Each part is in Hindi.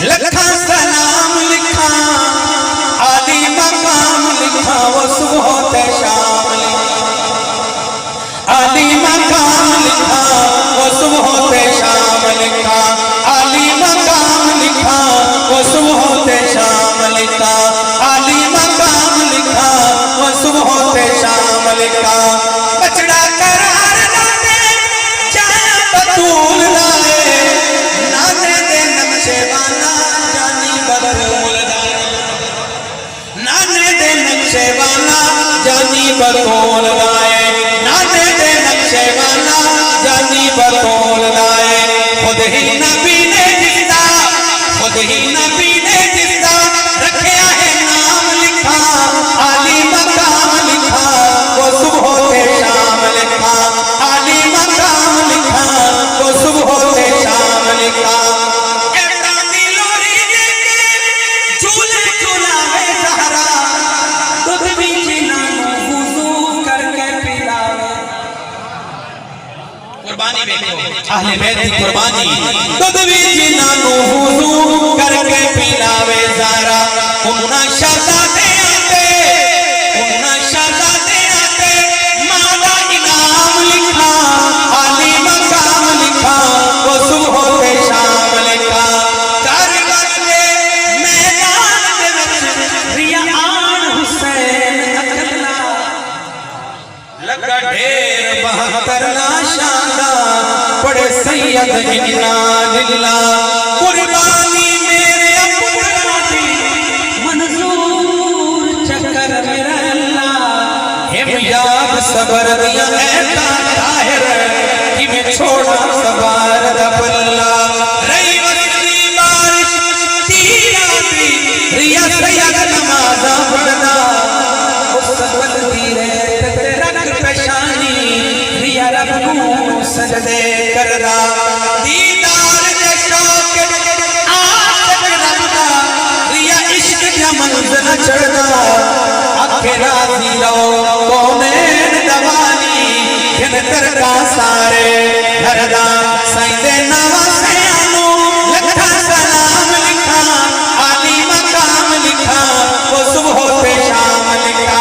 लखा सलाम लिखा आली मकाम लिखा वो सुबह ते शाम लिखा आली मकाम लिखा वो सुबह ते शाम लिखा आली मकाम लिखा वो सुबह ते शाम लिखा आली मकाम लिखा वो सुबह ते शाम लिखा बचड़ा करार ना दे जाया बतूल लाए नाने दे नक्शे वाला जानी बतूल लाए नाने दे नक्शे वाला जानी बतूल लाए नाने दे नक्शे वाला जानी बतूल लाए खुद ही नबी ने जिंदा खुद ही नबी ने जिंदा रखया है नाम लिखा आली मकाम लिखा वो सुबह ते शाम लिखा आली मकाम लिखा वो सुबह ते शाम लिखा एड़ा दी लोरी देके झूले झूलावे ज़हरा दूध भी जिन्हां वुज़ू करके पिलावे कुर्बानी देखो अहले बैत की कुर्बानी दूध भी जिन्हां वुज़ू करके पिलावे ज़हरा उन्ना शहज़ादे आते उन्ना शहज़ादे आते माला इनाम लिखा आली मकाम लिखा वो सुबह ते शाम लिखा कारगर दे मैदान दे विच रिया आन हुसैन अकला लगा ढेर 72 लाशां दा पड़े सैयद इन्ना लिल्लाह कुर्बानी मेरे अपना दी मंजूर चक्कर मेरा अल्लाह हिम याद सबर दिया ऐसा ताहिर कि मैं छोड़ा सवार रबल्ला रही वसी बारिश तीरा दी रिया सैयद नमाज़ा पढ़ना मुस्तक़बिल दी रहत ते रख पेशानी रिया रब को सजदे करदा दीदार दे शौक आशिक रब दा रिया इश्क दा मंज़िल चढ़दा आखे राज़ी रहो कौनैन दवानी घिन तरका सारे घरदा सईदे नवासियानू लखा सलाम लिखा आली मकाम लिखा वो सुबह पे शाम लिखा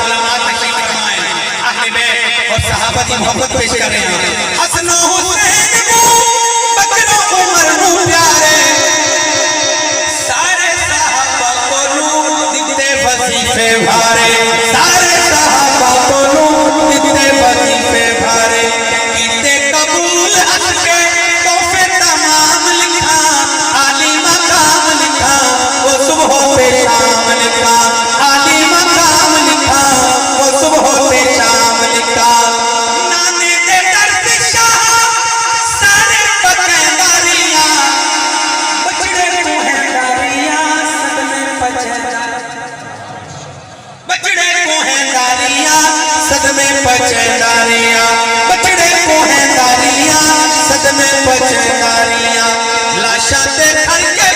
उलमा तशरीफ फरमाए अहले बैत और सहाबा की मोहब्बत पेश कर रहे हैं हसन हुसैन को बकरो उमर नू प्यारे सारे सहाबा को नूर दिते वजीफे भारे सारे सहाबा को नूर दिते वजीफे भारे कीते कबूल हक के तोहफे तमाम लिखा आली मकाम लिखा वो सुबह पे शाम लिखा आली मकाम लिखा वो सुबह पे शाम लिखा नाने दे दर्द शाह सारे पकेदारियां बचड़े को है दारियां सदमे पचेदारियां बचड़े को है दारियां सदमे पचेदारियां बचड़े को है दारियां सदमे पचेदारियां लाशा ते घर के